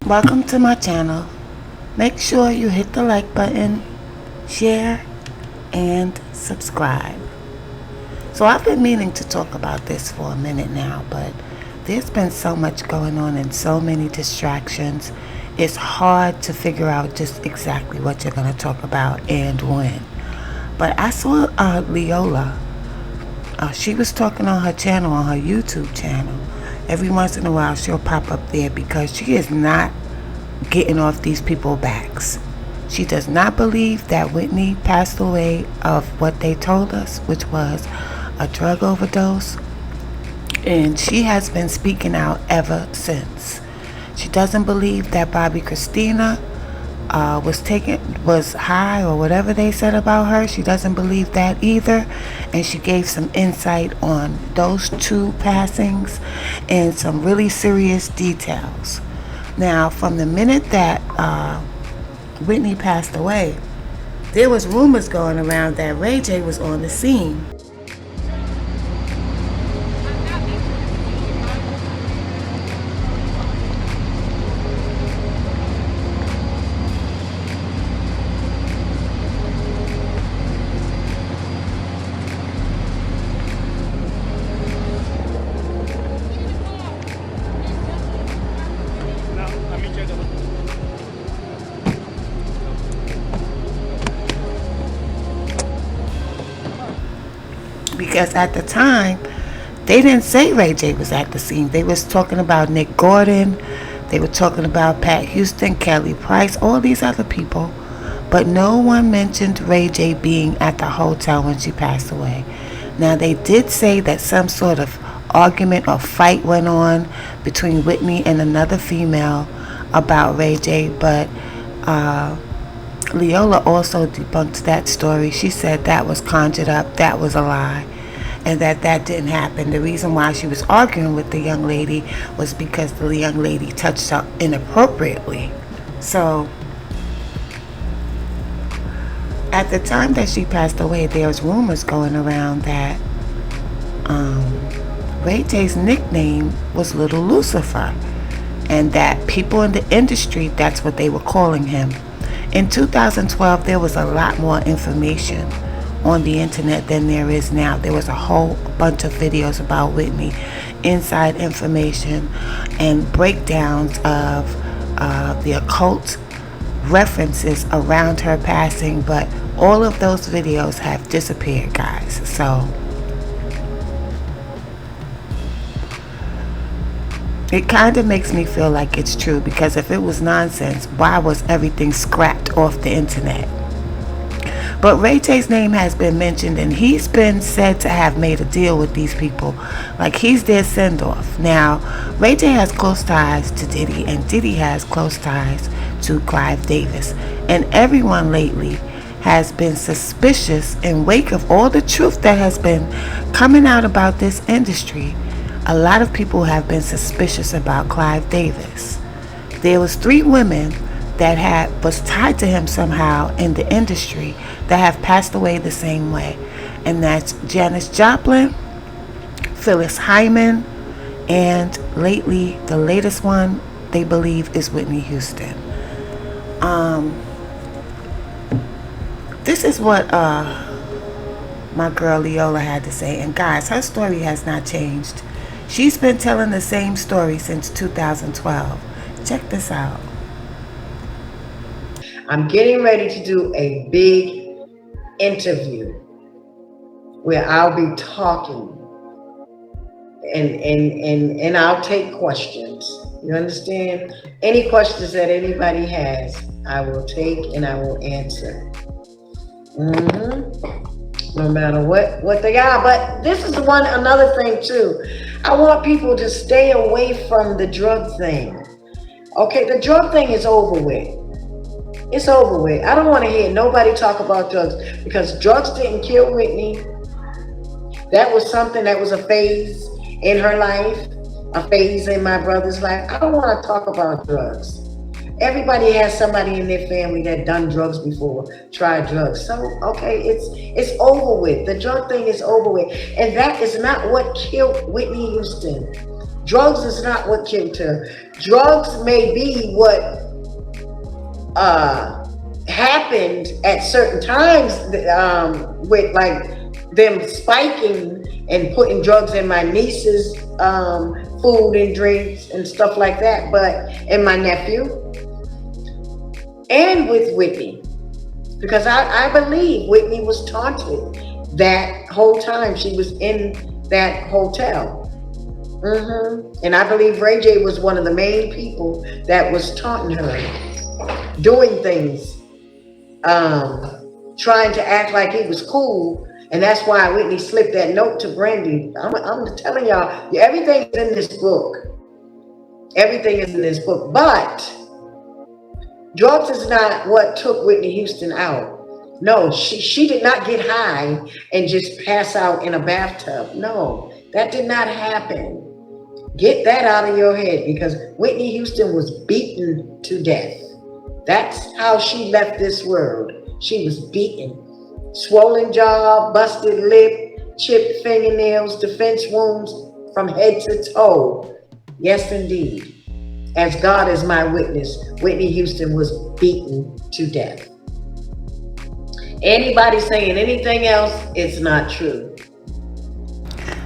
Welcome to my channel. Make sure you hit the like button, share, and subscribe. So I've been meaning to talk about this for a minute now, but there's been so much going on and so many distractions. It's hard to figure out just exactly what you're going to talk about and when. But I saw Leolah. She was talking on her channel, on her YouTube channel. Every once in a while she'll pop up there because she is not getting off these people's backs. She does not believe that Whitney passed away of what they told us, which was a drug overdose. And she has been speaking out ever since. She doesn't believe that Bobby Christina was high or whatever they said about her. She doesn't believe that either, and she gave some insight on those two passings and some really serious details. Now, from the minute that Whitney passed away, there was rumors going around that Ray J was on the scene. Because at the time, they didn't say Ray J was at the scene. They was talking about Nick Gordon. They were talking about Pat Houston, Kelly Price, all these other people. But no one mentioned Ray J being at the hotel when she passed away. Now, they did say that some sort of argument or fight went on between Whitney and another female about Ray J, but Leolah also debunked that story. She said that was conjured up, that was a lie, and that didn't happen. The reason why she was arguing with the young lady was because the young lady touched her inappropriately. So at the time that she passed away, there was rumors going around that Ray J's nickname was Little Lucifer, and that people in the industry, that's what they were calling him. In 2012, there was a lot more information on the internet than there is now. There was a whole bunch of videos about Whitney, inside information, and breakdowns of the occult references around her passing, but all of those videos have disappeared, guys. So it kind of makes me feel like it's true, because if it was nonsense, why was everything scrapped off the internet? But Ray J's name has been mentioned, and he's been said to have made a deal with these people. Like, he's their send-off. Now, Ray J has close ties to Diddy, and Diddy has close ties to Clive Davis. And everyone lately has been suspicious in wake of all the truth that has been coming out about this industry. A lot of people have been suspicious about Clive Davis. There was 3 women that was tied to him somehow in the industry that have passed away the same way, and that's Janis Joplin, Phyllis Hyman, and lately the latest one they believe is Whitney Houston. This is what my girl Leolah had to say, and guys, her story has not changed. She's been telling the same story since 2012. Check this out. I'm getting ready to do a big interview where I'll be talking and I'll take questions. You understand? Any questions that anybody has, I will take and I will answer. No matter what they are. But this is another thing too. I want people to stay away from the drug thing. Okay, the drug thing is over with. It's over with. I don't want to hear nobody talk about drugs, because drugs didn't kill Whitney. That was something that was a phase in her life, a phase in my brother's life. I don't want to talk about drugs. Everybody has somebody in their family that done drugs before, tried drugs. So, okay, it's over with. The drug thing is over with. And that is not what killed Whitney Houston. Drugs is not what killed her. Drugs may be what uh, happened at certain times, with like them spiking and putting drugs in my niece's food and drinks and stuff like that, but and my nephew and with Whitney, because I believe Whitney was taunted that whole time she was in that hotel. And I believe Ray J was one of the main people that was taunting her, doing things, trying to act like he was cool. And that's why Whitney slipped that note to Brandy. I'm telling y'all, everything is in this book. Everything is in this book. But drugs is not what took Whitney Houston out. No, she did not get high and just pass out in a bathtub. No, that did not happen. Get that out of your head, because Whitney Houston was beaten to death. That's how she left this world. She was beaten. Swollen jaw, busted lip, chipped fingernails, defense wounds from head to toe. Yes, indeed. As God is my witness, Whitney Houston was beaten to death. Anybody saying anything else, it's not true.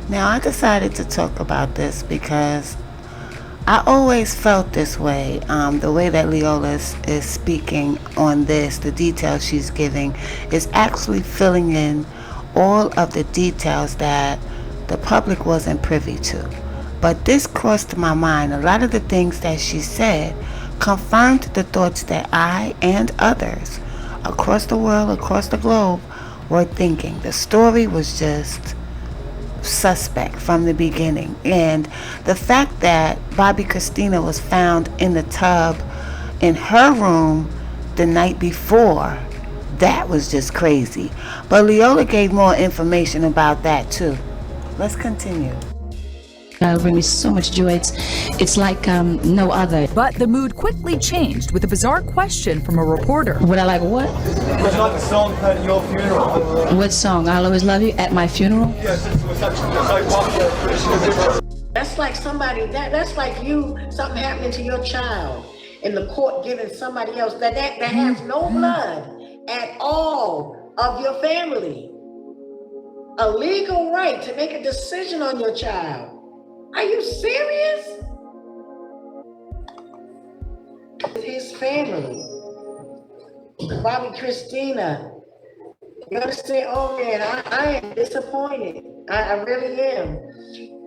Now, I decided to talk about this because I always felt this way. The way that Leolah is speaking on this, the details she's giving, is actually filling in all of the details that the public wasn't privy to. But this crossed my mind. A lot of the things that she said confirmed the thoughts that I and others across the world, across the globe, were thinking. The story was just suspect from the beginning. And the fact that Bobby Christina was found in the tub in her room the night before, that was just crazy. But Leolah gave more information about that too. Let's continue. It'll bring me so much joy. It's like no other. But the mood quickly changed with a bizarre question from a reporter. Would I like what? Was like the song at your funeral? What song? I'll Always Love You at my funeral? Yes, it was so popular. That's like somebody, that's like you, something happening to your child in the court giving somebody else that has no blood at all of your family a legal right to make a decision on your child. Are you serious? His family, Bobby Christina, you understand? Oh man, I am disappointed. I really am.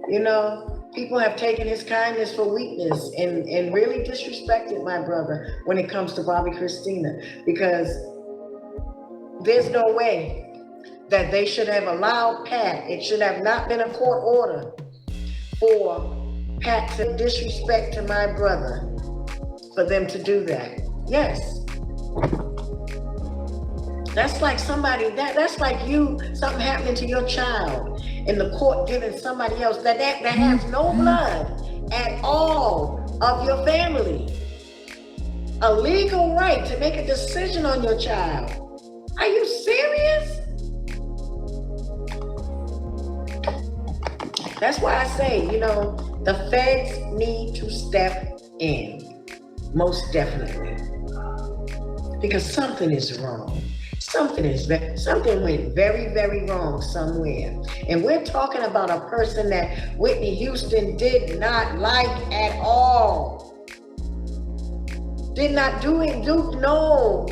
You know, people have taken his kindness for weakness and really disrespected my brother when it comes to Bobby Christina, because there's no way that they should have allowed Pat. It should have not been a court order for Pat to disrespect to my brother, for them to do that. Yes. That's like somebody, that's like you, something happening to your child in the court giving somebody else that has no blood at all of your family a legal right to make a decision on your child. Are you serious? That's why I say, you know, the feds need to step in, most definitely, because something is wrong. Something went very, very wrong somewhere. And we're talking about a person that Whitney Houston did not like at all. Did not do it, no.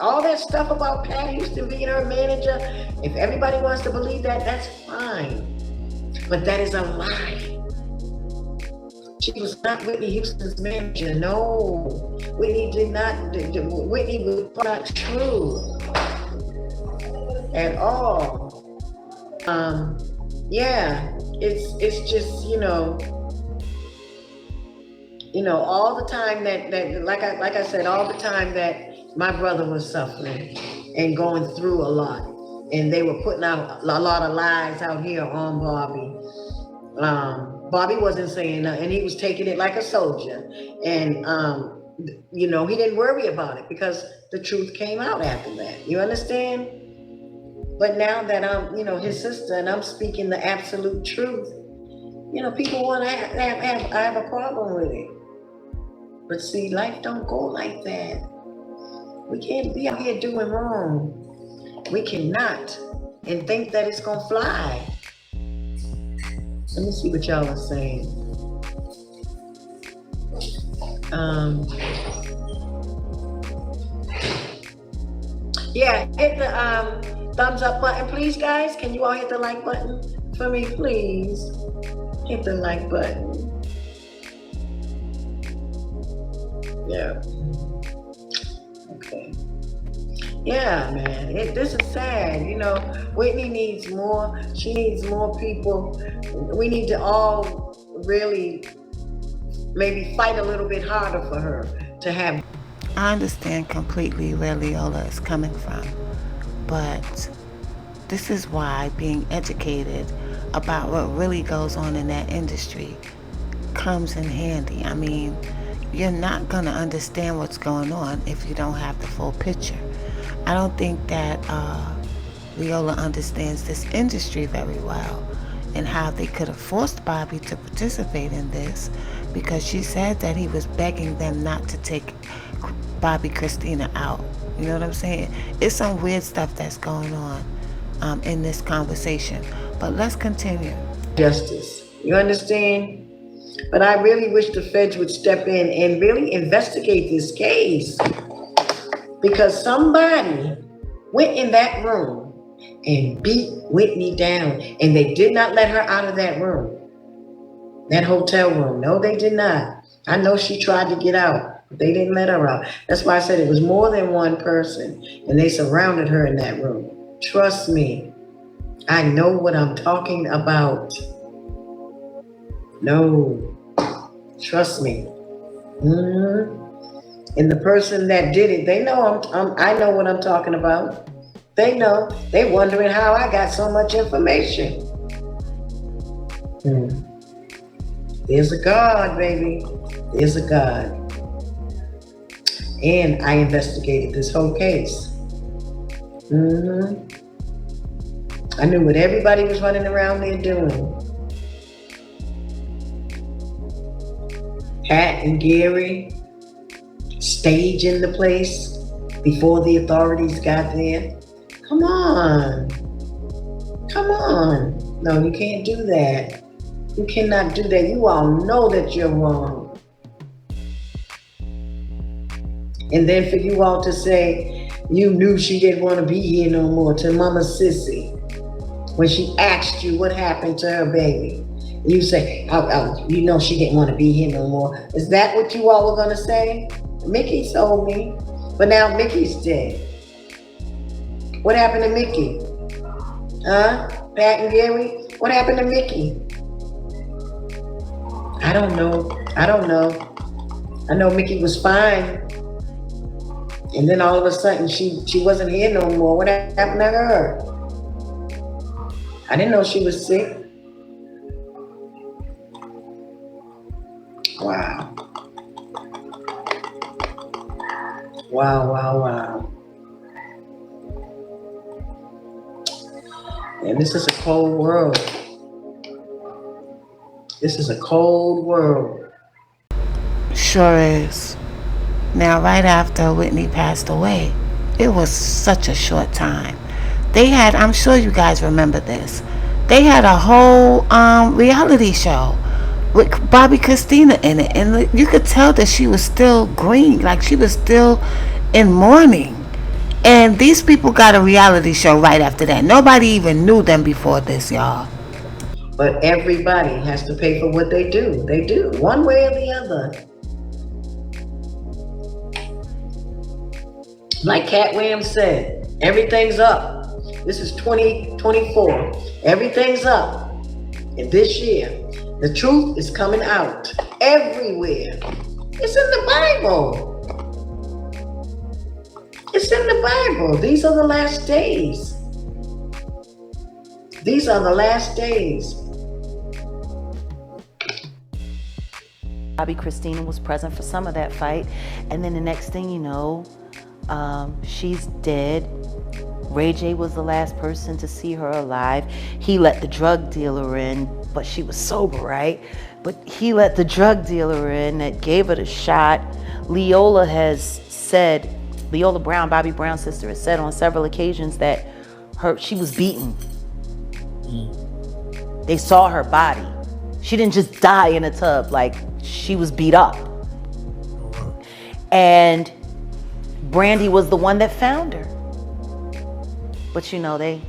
All that stuff about Pat Houston being her manager, if everybody wants to believe that, that's fine. But that is a lie. She was not Whitney Houston's manager. No, Whitney did not. Whitney was not true at all. Yeah, it's just all the time that like I said, all the time that my brother was suffering and going through a lot, and they were putting out a lot of lies out here on Bobby. Bobby wasn't saying nothing. He was taking it like a soldier. And, he didn't worry about it because the truth came out after that. You understand? But now that I'm, his sister and I'm speaking the absolute truth, people want to have a problem with it. But see, life don't go like that. We can't be out here doing wrong. We cannot. And think that it's going to fly. Let me see what y'all are saying. Yeah, hit the thumbs up button, please, guys. Can you all hit the like button for me, please? Hit the like button. Yeah. Okay. Yeah, man. This is sad. Whitney needs more. She needs more people. We need to all really maybe fight a little bit harder for her to have. I understand completely where Leolah is coming from, but this is why being educated about what really goes on in that industry comes in handy. I mean, you're not going to understand what's going on if you don't have the full picture. I don't think that Leolah understands this industry very well and how they could have forced Bobby to participate in this, because she said that he was begging them not to take Bobby Christina out. You know what I'm saying? It's some weird stuff that's going on in this conversation. But let's continue. Justice. You understand? But I really wish the feds would step in and really investigate this case, because somebody went in that room and beat Whitney down, and they did not let her out of that room, that hotel room. No, they did not. I know she tried to get out, but they didn't let her out. That's why I said it was more than one person, and they surrounded her in that room. Trust me, I know what I'm talking about. No, trust me. And the person that did it, they know I know what I'm talking about. They know. They wondering how I got so much information. There's a God, baby. There's a God. And I investigated this whole case. I knew what everybody was running around there doing. Pat and Gary staging the place before the authorities got there. Come on. Come on. No, you can't do that. You cannot do that. You all know that you're wrong. And then for you all to say you knew she didn't want to be here no more, to Mama Sissy, when she asked you what happened to her baby. You say, you know she didn't want to be here no more. Is that what you all were going to say? Mickey told me. But now Mickey's dead. What happened to Mickey? Huh? Pat and Gary? What happened to Mickey? I don't know. I know Mickey was fine. And then all of a sudden she wasn't here no more. What happened to her? I didn't know she was sick. Wow. Wow. And this is a cold world. This is a cold world. Sure is. Now, right after Whitney passed away, it was such a short time. They had, I'm sure you guys remember this, they had a whole reality show with Bobby Christina in it, and you could tell that she was still green, like she was still in mourning. And these people got a reality show right after that. Nobody even knew them before this, y'all. But everybody has to pay for what they do. They do, one way or the other. Like Cat Williams said, everything's up. This is 2024. Everything's up. And this year, the truth is coming out everywhere. It's in the Bible. It's in the Bible. These are the last days. These are the last days. Bobby Christina was present for some of that fight. And then the next thing you know, she's dead. Ray J was the last person to see her alive. He let the drug dealer in, but she was sober, right? But he let the drug dealer in that gave her the shot. Leolah has said, Leolah Brown, Bobby Brown's sister, has said on several occasions that she was beaten. They saw her body. She didn't just die in a tub, like she was beat up. And Brandy was the one that found her. But you know, they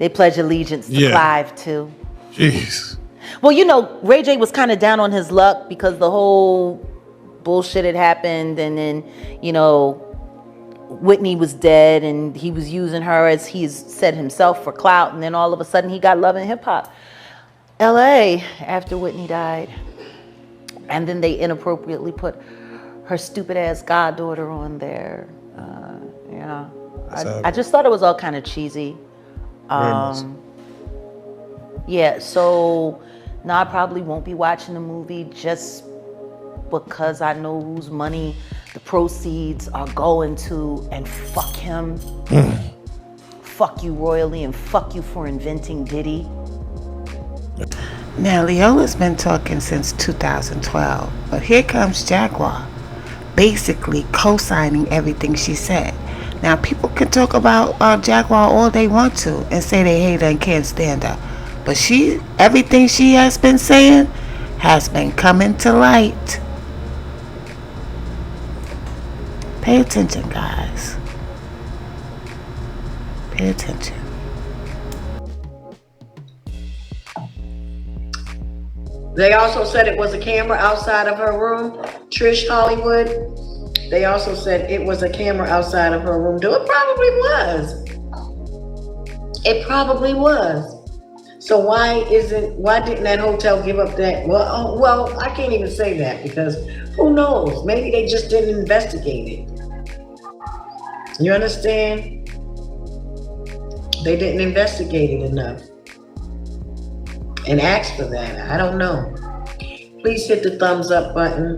pledge allegiance to Clive too. Jeez. Well, you know, Ray J was kind of down on his luck because the whole bullshit had happened, and then, you know, Whitney was dead and he was using her, as he's said himself, for clout, and then all of a sudden he got Love and Hip Hop LA after Whitney died. And then they inappropriately put her stupid ass goddaughter on there. Yeah. I just thought it was all kind of cheesy. Yeah, so now I probably won't be watching the movie just because I know whose money the proceeds are going to, and fuck him. Fuck you royally, and fuck you for inventing Diddy. Now, Leolah's been talking since 2012, but here comes Jaguar, basically co-signing everything she said. Now, people can talk about Jaguar all they want to and say they hate her and can't stand her, but everything she has been saying has been coming to light. Pay attention, guys. Pay attention. They also said it was a camera outside of her room. Trish Hollywood, they also said it was a camera outside of her room. It probably was. It probably was. So why didn't that hotel give up that? Well, I can't even say that, because who knows? Maybe they just didn't investigate it. You understand? They didn't investigate it enough and ask for that. I don't know. Please hit the thumbs up button,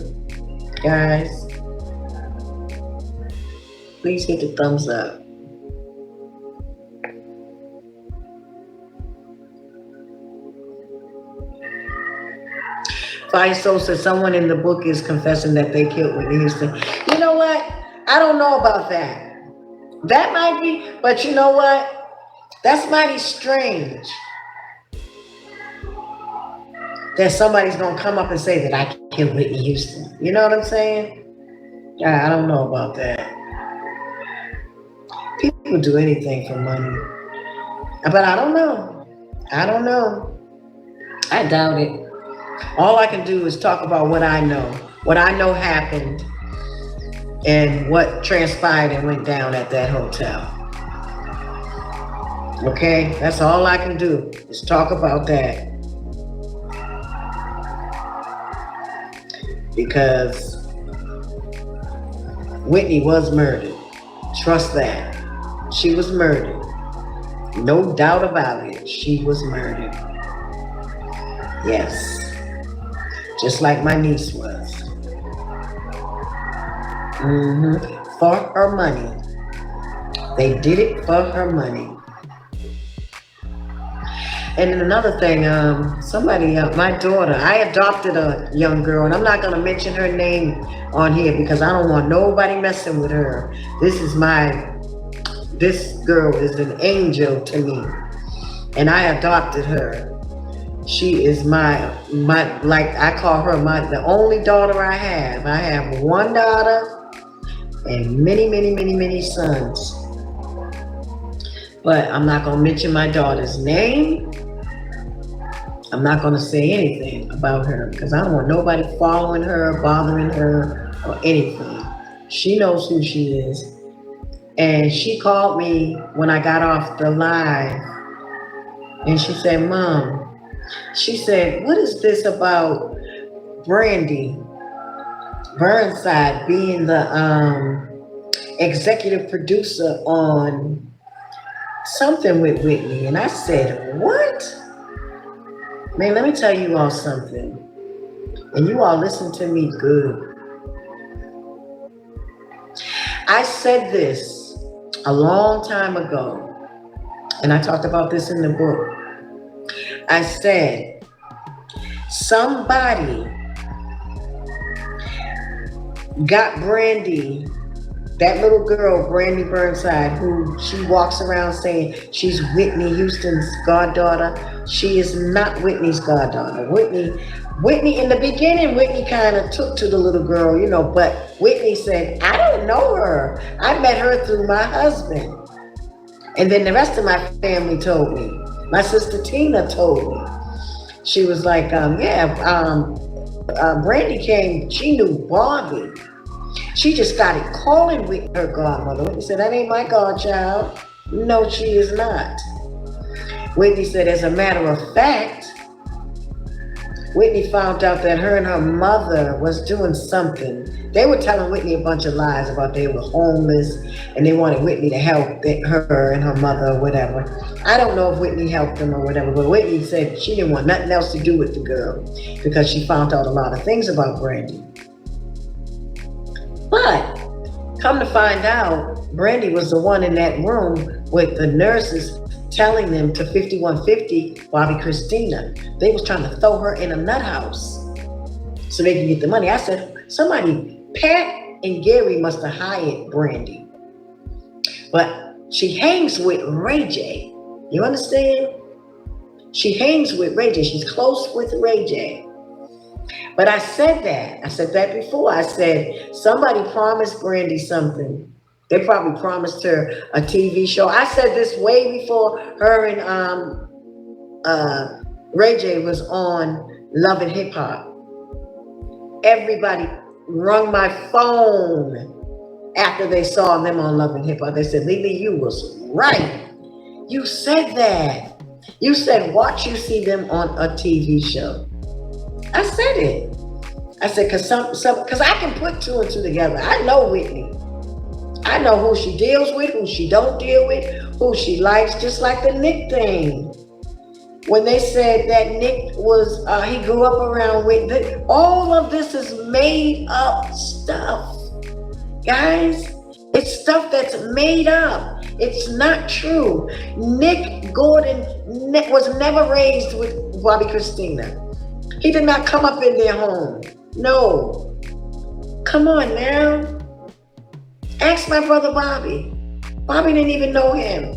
guys. Please hit the thumbs up. Fire Soul says someone in the book is confessing that they killed Whitney Houston. You know what? I don't know about that. That might be, but you know what? That's mighty strange that somebody's gonna come up and say that I killed Whitney Houston. You know what I'm saying? Yeah, I don't know about that. People do anything for money. But I don't know. I don't know. I doubt it. All I can do is talk about what I know. What I know happened and what transpired and went down at that hotel. Okay? That's all I can do is talk about that. Because Whitney was murdered. Trust that. She was murdered. No doubt about it. She was murdered. Yes. Just like my niece was. For her money. They did it for her money. And then another thing, my daughter, I adopted a young girl, and I'm not going to mention her name on here because I don't want nobody messing with her. This girl is an angel to me, and I adopted her. She is my like I call her the only daughter I have. I have one daughter and many, many, many, many sons. But I'm not going to mention my daughter's name. I'm not going to say anything about her because I don't want nobody following her, bothering her, or anything. She knows who she is. And she called me when I got off the live. And she said, Mom, she said, what is this about Brandy Burnside being the executive producer on something with Whitney? And I said, what? Man, let me tell you all something. And you all listen to me good. I said this a long time ago, and I talked about this in the book. I said, somebody got Brandy, that little girl, Brandy Burnside, who she walks around saying she's Whitney Houston's goddaughter. She is not Whitney's goddaughter. Whitney, in the beginning, Whitney kind of took to the little girl, but Whitney said, I don't know her. I met her through my husband. And then the rest of my family told me. My sister Tina told me. She was like, Brandy came, she knew Barbie. She just started calling Whitney her godmother. Whitney said, that ain't my godchild. No, she is not. Whitney said, as a matter of fact, Whitney found out that her and her mother was doing something. They were telling Whitney a bunch of lies about they were homeless and they wanted Whitney to help her and her mother or whatever. I don't know if Whitney helped them or whatever, but Whitney said she didn't want nothing else to do with the girl because she found out a lot of things about Brandy. But come to find out, Brandy was the one in that room with the nurses telling them to 5150 Bobby Christina. They was trying to throw her in a nut house so they can get the money. I said, Pat and Gary must have hired Brandy. But she hangs with Ray J. You understand? She hangs with Ray J. She's close with Ray J. But I said that before. I said, somebody promised Brandy something. They probably promised her a TV show. I said this way before her and Ray J was on Love and Hip Hop. Everybody rung my phone after they saw them on Love and Hip Hop. They said, Leolah, you was right. You said that. You said, watch you see them on a TV show. I said it. I said, because I can put two and two together. I know Whitney. I know who she deals with, who she don't deal with, who she likes, just like the Nick thing. When they said that Nick was, he grew up around Whitney, all of this is made up stuff. Guys, it's stuff that's made up. It's not true. Nick Gordon was never raised with Bobby Christina. He did not come up in their home. No. Come on now. Ask my brother Bobby. Bobby didn't even know him.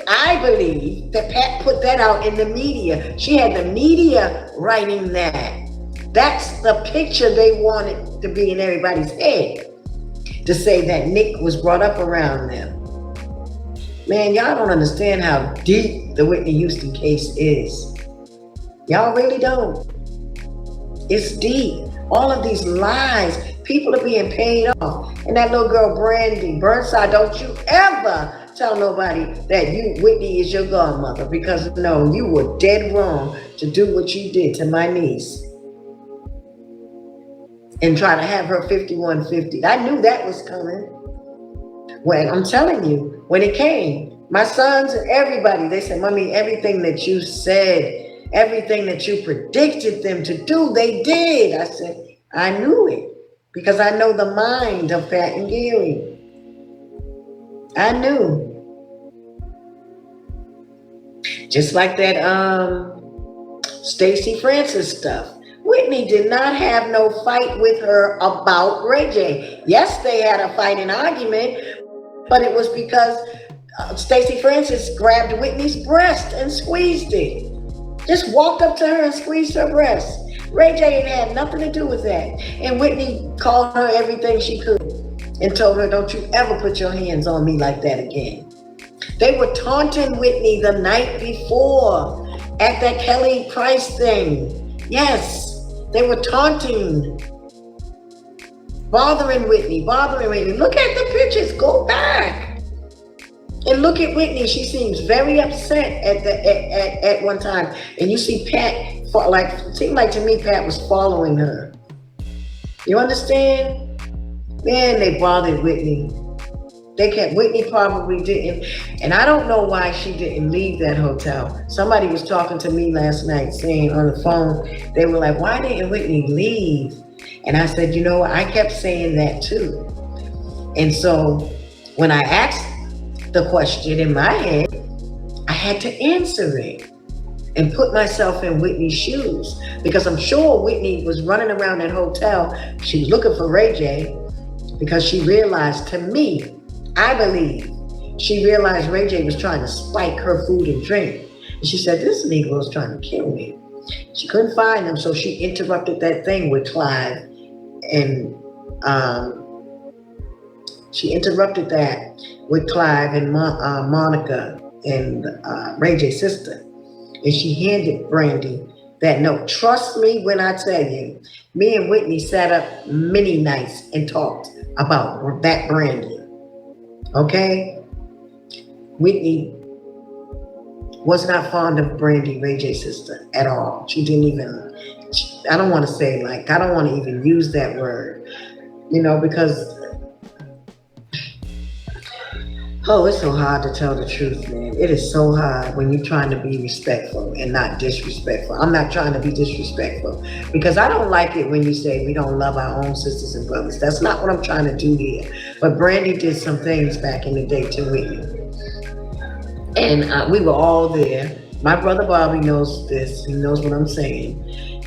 I believe that Pat put that out in the media. She had the media writing that. That's the picture they wanted to be in everybody's head. To say that Nick was brought up around them. Man, y'all don't understand how deep the Whitney Houston case is. Y'all really don't. It's deep. All of these lies, people are being paid off. And that little girl, Brandy Burnside, don't you ever tell nobody that Whitney is your godmother, because no, you were dead wrong to do what you did to my niece. And try to have her 5150. I knew that was coming. When I'm telling you, when it came, my sons and everybody, they said, Mommy, everything that you said, everything that you predicted them to do, they did. I said, I knew it because I know the mind of Pat and Gary. I knew. Just like that Stacey Francis stuff. Whitney did not have no fight with her about Ray J. Yes, they had a fight and argument, but it was because Stacey Francis grabbed Whitney's breast and squeezed it. Just walked up to her and squeezed her breast. Ray J had nothing to do with that. And Whitney called her everything she could and told her, don't you ever put your hands on me like that again. They were taunting Whitney the night before at that Kelly Price thing. Yes, they were taunting, bothering Whitney. Look at the pictures, go back. And look at Whitney, she seems very upset at one time. And you see Pat, seemed like to me Pat was following her. You understand? Man, they bothered Whitney. Whitney probably didn't. And I don't know why she didn't leave that hotel. Somebody was talking to me last night saying on the phone, they were like, why didn't Whitney leave? And I said, you know what? I kept saying that too. And so when I asked the question in my head, I had to answer it and put myself in Whitney's shoes, because I'm sure Whitney was running around that hotel. She was looking for Ray J because she realized, to me, I believe, she realized Ray J was trying to spike her food and drink. And she said, this Negro's trying to kill me. She couldn't find him, so she interrupted that thing with Clive. And she interrupted that with Clive and Monica and Ray J's sister. And she handed Brandy that note. Trust me when I tell you, me and Whitney sat up many nights and talked about that Brandy. Okay? Whitney was not fond of Brandy, Ray J's sister, at all. She didn't even, I don't want to say, like, I don't want to even use that word, you know, because, oh, it's so hard to tell the truth, man. It is so hard when you're trying to be respectful and not disrespectful. I'm not trying to be disrespectful, because I don't like it when you say we don't love our own sisters and brothers. That's not what I'm trying to do here. But Brandy did some things back in the day to Whitney. And we were all there. My brother Bobby knows this. He knows what I'm saying.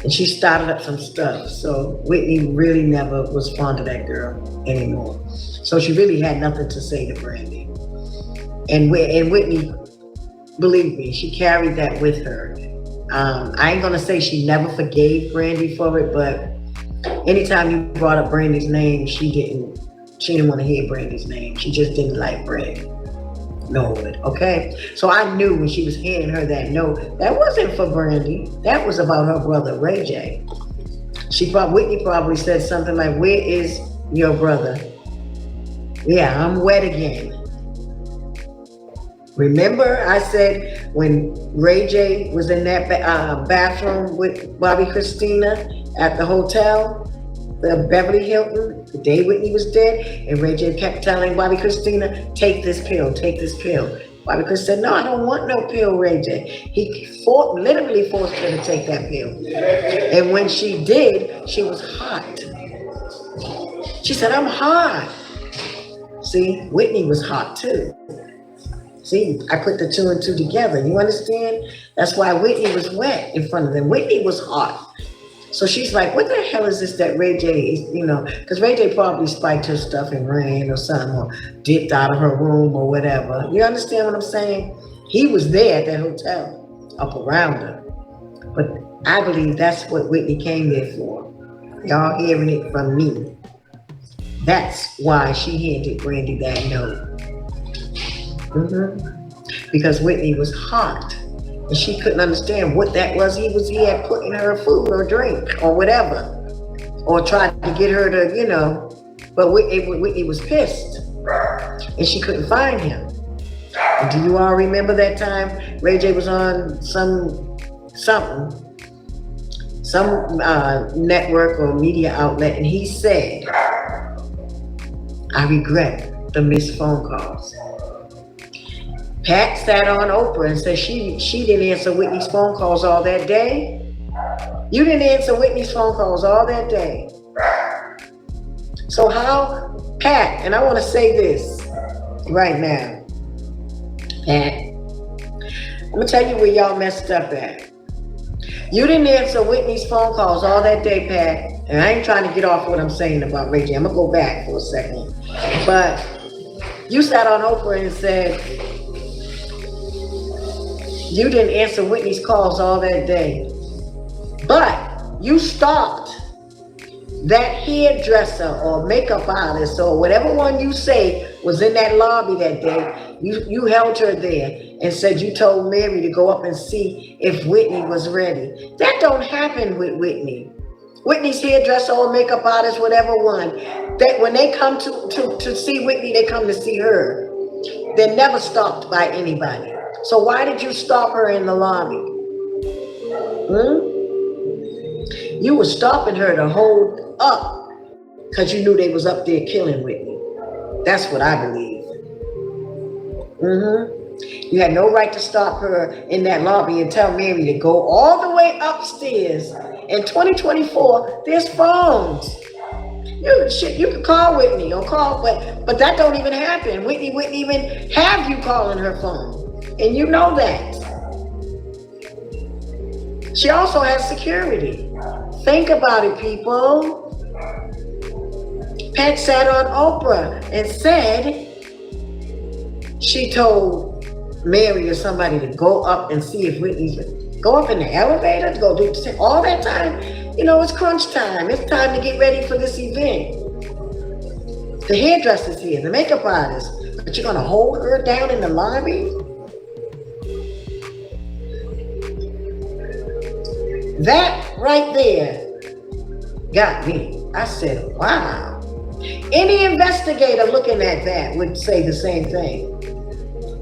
And she started up some stuff. So Whitney really never was fond of that girl anymore. So she really had nothing to say to Brandy. And Whitney, believe me, she carried that with her. I ain't gonna say she never forgave Brandy for it, but anytime you brought up Brandy's name, she didn't want to hear Brandy's name. She just didn't like Brandy. No, okay? So I knew when she was handing her that note, that wasn't for Brandy. That was about her brother, Ray J. Whitney probably said something like, where is your brother? Yeah, I'm wet again. Remember I said when Ray J was in that bathroom with Bobby Christina at the hotel, the Beverly Hilton, the day Whitney was dead, and Ray J kept telling Bobby Christina, take this pill, take this pill. Bobby Christina said, no, I don't want no pill, Ray J. He literally forced her to take that pill. And when she did, she was hot. She said, I'm hot. See, Whitney was hot too. See, I put the two and two together. You understand? That's why Whitney was wet in front of them. Whitney was hot. So she's like, what the hell is this that Ray J is, you know, because Ray J probably spiked her stuff and ran or something, or dipped out of her room or whatever. You understand what I'm saying? He was there at that hotel, up around her. But I believe that's what Whitney came there for. Y'all hearing it from me. That's why she handed Brandy that note. Because Whitney was hot. And she couldn't understand what that was he had put in her food or drink or whatever. Or tried to get her to, you know. But Whitney was pissed. And she couldn't find him. And do you all remember that time Ray J was on some network or media outlet, and he said, I regret the missed phone calls. Pat sat on Oprah and said she didn't answer Whitney's phone calls all that day. You didn't answer Whitney's phone calls all that day. So how, Pat, and I want to say this right now, Pat, I'm going to tell you where y'all messed up at. You didn't answer Whitney's phone calls all that day, Pat, and I ain't trying to get off what I'm saying about Ray J. I'm going to go back for a second. But you sat on Oprah and said, you didn't answer Whitney's calls all that day, but you stopped that hairdresser or makeup artist or whatever one you say was in that lobby that day. You held her there and said you told Mary to go up and see if Whitney was ready. That don't happen with Whitney. Whitney's hairdresser or makeup artist, whatever one, that when they come to see Whitney, they come to see her. They're never stopped by anybody. So why did you stop her in the lobby? You were stopping her to hold up because you knew they was up there killing Whitney. That's what I believe. You had no right to stop her in that lobby and tell Mary to go all the way upstairs. In 2024, there's phones. You could call Whitney or call, but that don't even happen. Whitney wouldn't even have you calling her phone, and you know that. She also has security. Think about it, people. Pat sat on Oprah and said she told Mary or somebody to go up and see if Whitney's go up in the elevator, go do all that time. You know, it's crunch time. It's time to get ready for this event. The hairdresser's here, the makeup artist, but you're gonna hold her down in the lobby? That right there got me. I said, wow. Any investigator looking at that would say the same thing.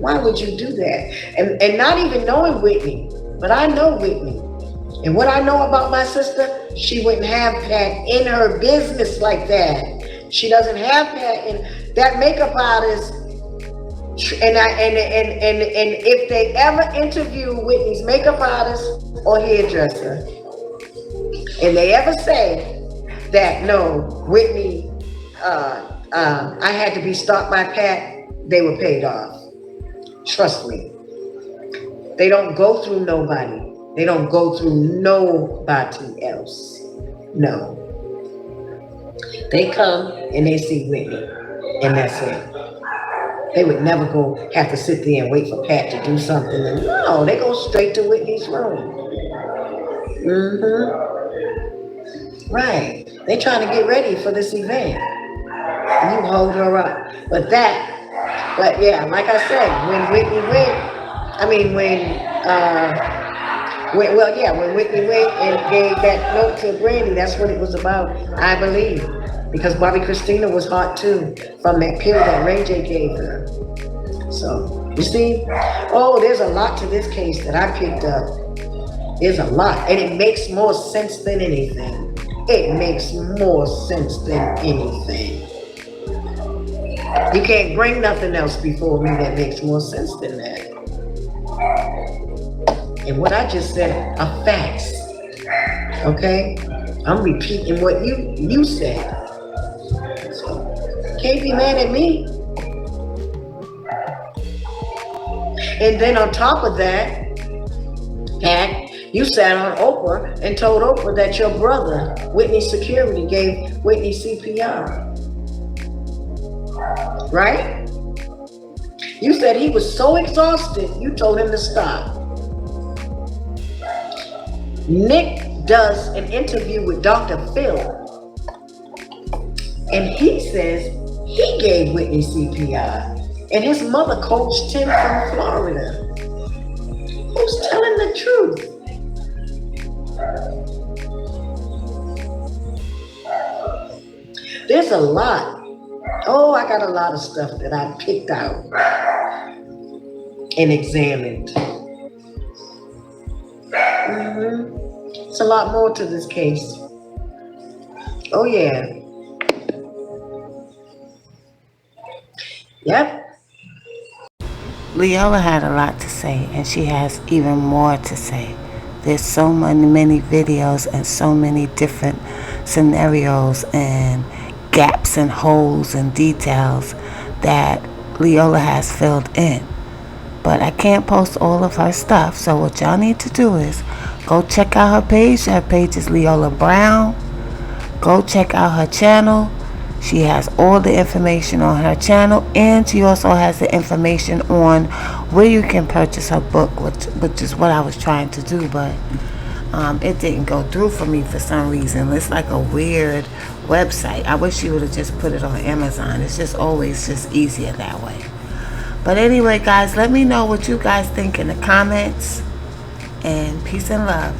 Why would you do that? And not even knowing Whitney, but I know Whitney. And what I know about my sister, she wouldn't have Pat in her business like that. She doesn't have Pat in that makeup artist. And if they ever interview Whitney's makeup artist or hairdresser, and they ever say that no, Whitney, I had to be stopped by Pat, they were paid off. Trust me. They don't go through nobody. They don't go through nobody else. No. They come and they see Whitney, and that's it. They would never have to sit there and wait for Pat to do something. And no, they go straight to Whitney's room. Right. They trying to get ready for this event. You hold her up. But yeah, like I said, when Whitney went, when Whitney went and gave that note to Brandy, that's what it was about, I believe. Because Bobby Christina was hot too from that pill that Ray J gave her. So, you see? Oh, there's a lot to this case that I picked up. There's a lot. And it makes more sense than anything. It makes more sense than anything. You can't bring nothing else before me that makes more sense than that. And what I just said are facts. Okay? I'm repeating what you said. So, can't be mad at me. And then on top of that, Pat, you sat on Oprah and told Oprah that your brother, Whitney's security, gave Whitney CPR. Right? You said he was so exhausted, you told him to stop. Nick does an interview with Dr. Phil, and he says he gave Whitney CPR, and his mother coached him from Florida. Who's telling the truth? There's a lot. Oh, I got a lot of stuff that I picked out and examined. It's a lot more to this case. Oh, yeah. Yep. Leolah had a lot to say, and she has even more to say. There's so many videos and so many different scenarios and gaps and holes and details that Leolah has filled in. But I can't post all of her stuff, so what y'all need to do is go check out her page. Her page is Leolah Brown. Go check out her channel. She has all the information on her channel, and she also has the information on where you can purchase her book, which is what I was trying to do, but it didn't go through for me for some reason. It's like a weird website. I wish you would have just put it on Amazon. It's just always just easier that way. But anyway, guys, let me know what you guys think in the comments, and peace and love.